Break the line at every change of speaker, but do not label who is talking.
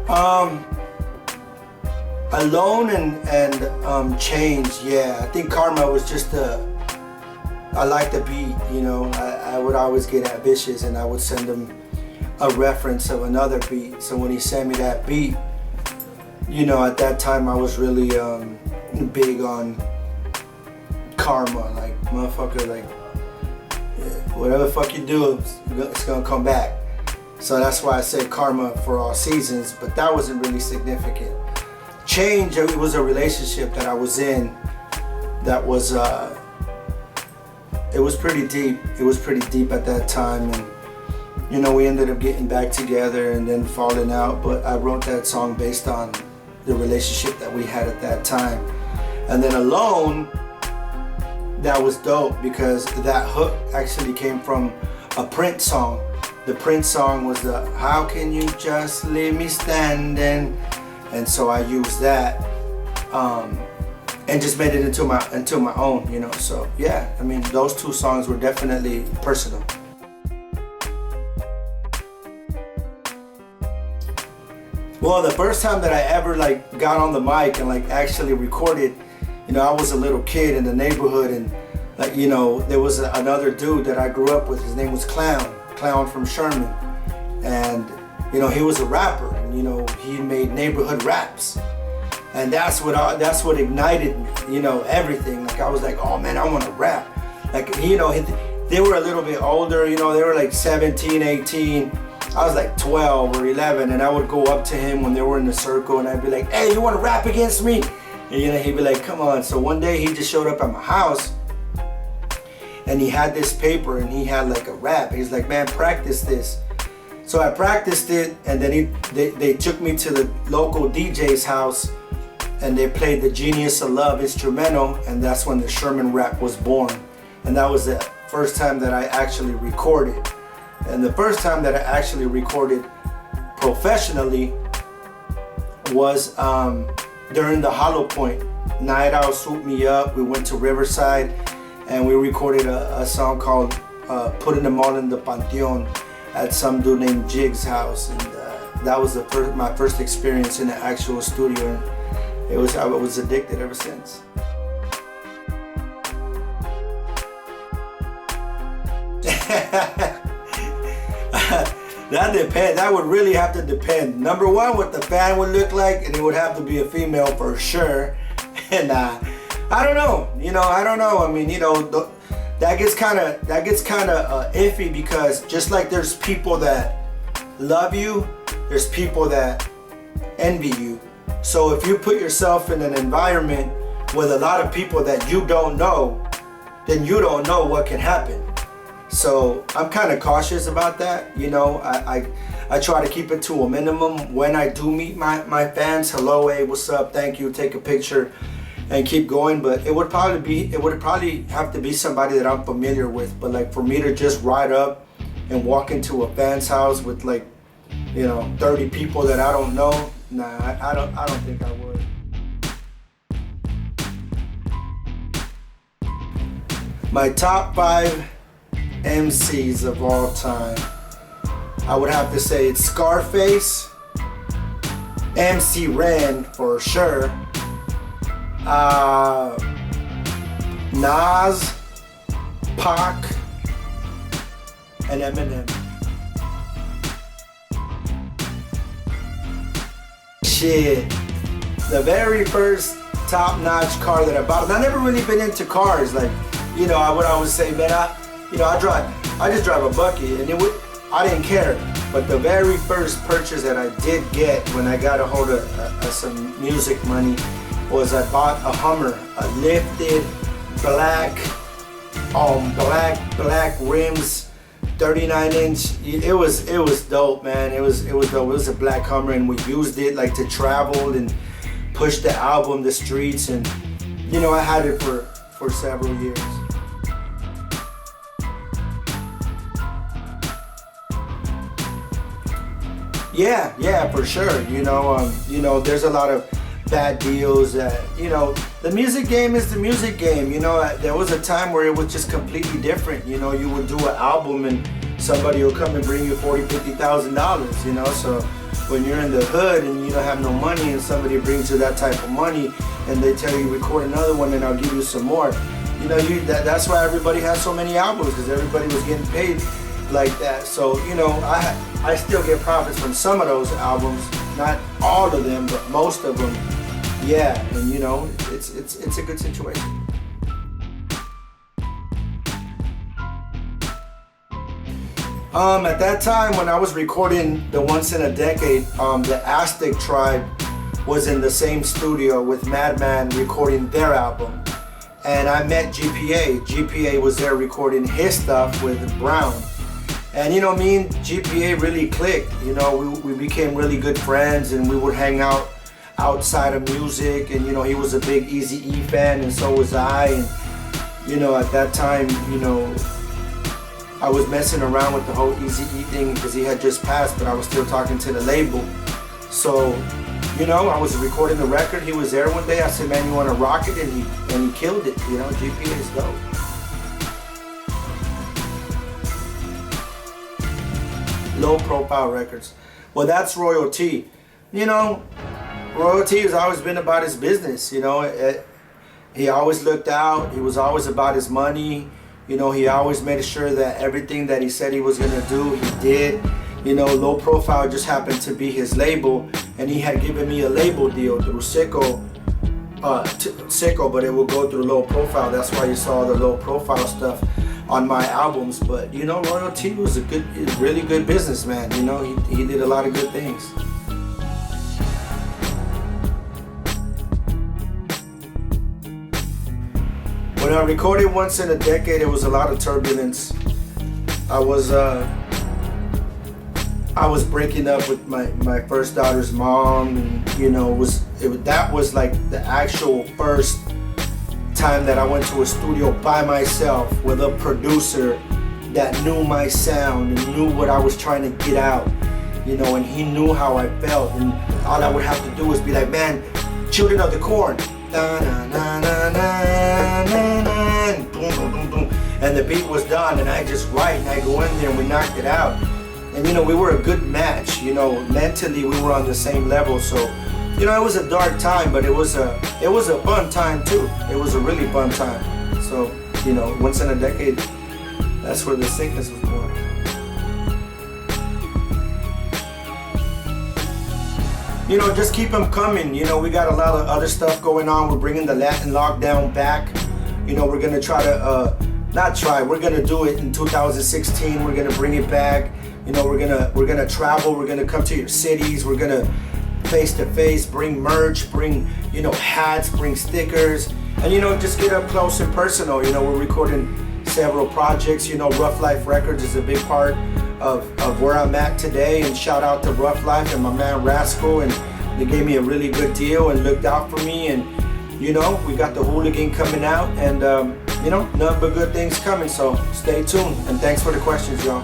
Um, Alone and Change, yeah. I think Karma was just I like the beat, you know. I would always get ambitious and I would send him a reference of another beat. So when he sent me that beat, you know, at that time I was really big on karma, like motherfucker, like whatever the fuck you do, it's gonna come back. So that's why I said karma for all seasons, but that wasn't really significant. Change, it was a relationship that I was in that was it was pretty deep. It was pretty deep at that time, and you know, we ended up getting back together and then falling out, but I wrote that song based on the relationship that we had at that time. And then Alone, that was dope because that hook actually came from a Prince song. The Prince song was the "How can you just leave me standing?" And so I used that and just made it into my own, you know. So yeah, I mean, those two songs were definitely personal. Well, the first time that I ever like got on the mic and like actually recorded, you know, I was a little kid in the neighborhood, and like, you know, there was another dude that I grew up with. His name was Clown from Sherman, and you know, he was a rapper, and you know, he made neighborhood raps, and that's what ignited me, you know, everything. Like I was like, oh man, I want to rap. Like, you know, they were a little bit older, you know, they were like 17, 18. I was like 12 or 11, and I would go up to him when they were in the circle, and I'd be like, hey, you want to rap against me? And you know, he'd be like, come on. So one day he just showed up at my house, and he had this paper, and he had like a rap. He's like, man, practice this. So I practiced it, and then they took me to the local DJ's house, and they played the Genius of Love instrumental, and that's when the Sherman rap was born. And that was the first time that I actually recorded. And the first time that I actually recorded professionally was during the Hollow Point Night Owl Swoop Me Up. We went to Riverside and we recorded a song called Putting Them All in the Panteon at some dude named Jig's house. And that was my first experience in the actual studio. And I was addicted ever since. That depends. That would really have to depend. Number one, what the fan would look like, and it would have to be a female for sure. And I don't know. You know, I don't know. I mean, you know, that gets kind of iffy, because just like there's people that love you, there's people that envy you. So if you put yourself in an environment with a lot of people that you don't know, then you don't know what can happen. So I'm kind of cautious about that, you know. I try to keep it to a minimum when I do meet my fans. Hello, hey, what's up, thank you, take a picture, and keep going. But it would probably have to be somebody that I'm familiar with. But like for me to just ride up and walk into a fan's house with like, you know, 30 people that I don't know, nah, I don't think I would. My top 5 MCs of all time, I would have to say it's Scarface, MC Ren for sure, Nas, Pac, and Eminem. Shit, the very first top-notch car that I bought, and I never really been into cars, like, you know, I would always say, man, I just drive a bucket, and I didn't care. But the very first purchase that I did get when I got a hold of some music money was I bought a Hummer, a lifted black rims, 39-inch. It was dope, man. It was dope. It was a black Hummer, and we used it like to travel and push the album the streets, and you know, I had it for several years. Yeah, for sure. You know, there's a lot of bad deals. You know, the music game is the music game. You know, there was a time where it was just completely different. You know, you would do an album and somebody will come and bring you $40,000, $50,000. You know, so when you're in the hood and you don't have no money and somebody brings you that type of money and they tell you record another one and I'll give you some more. You know, that's why everybody has so many albums, because everybody was getting paid like that. So, you know, I still get profits from some of those albums, not all of them, but most of them. Yeah, and you know, it's a good situation. At that time when I was recording the Once in a Decade, the Aztec Tribe was in the same studio with Madman recording their album. And I met GPA. GPA was there recording his stuff with Brown. And you know, me and GPA really clicked. You know, we became really good friends, and we would hang out outside of music. And you know, he was a big Eazy-E fan, and so was I. And you know, at that time, you know, I was messing around with the whole Eazy-E thing because he had just passed, but I was still talking to the label. So, you know, I was recording the record. He was there one day. I said, man, you want to rock it? And he killed it. You know, GPA is dope. Low Profile Records. Well, that's Royalty. You know, Royalty has always been about his business. You know, he always looked out. He was always about his money. You know, he always made sure that everything that he said he was going to do, he did. You know, Low Profile just happened to be his label, and he had given me a label deal through Sicko, but it will go through Low Profile. That's why you saw the Low Profile stuff on my albums. But you know, Royalty was a really good businessman. You know, he did a lot of good things. When I recorded Once in a Decade, it was a lot of turbulence. I was breaking up with my first daughter's mom, and you know, that was like the actual first time that I went to a studio by myself with a producer that knew my sound and knew what I was trying to get out, you know, and he knew how I felt, and all I would have to do was be like, man, Children of the Corn, da, na, na, na, na, na, na, and boom, boom, boom, boom, and the beat was done, and I just write, and I go in there and we knocked it out. And you know, we were a good match. You know, mentally we were on the same level. So, you know, it was a dark time, but it was a fun time too. It was a really fun time. So, you know, Once in a Decade, that's where the sickness was born. You know, just keep them coming. You know, we got a lot of other stuff going on. We're bringing the Latin lockdown back. You know, we're gonna try to we're gonna do it in 2016. We're gonna bring it back. You know, we're gonna travel. We're gonna come to your cities. We're gonna face to face, bring merch, bring, you know, hats, bring stickers, and you know, just get up close and personal. You know, we're recording several projects. You know, Rough Life Records is a big part of where I'm at today. And shout out to Rough Life and my man Rascal, and they gave me a really good deal and looked out for me. And you know, we got the Hooligan coming out, and you know, nothing but good things coming. So stay tuned, and thanks for the questions, y'all.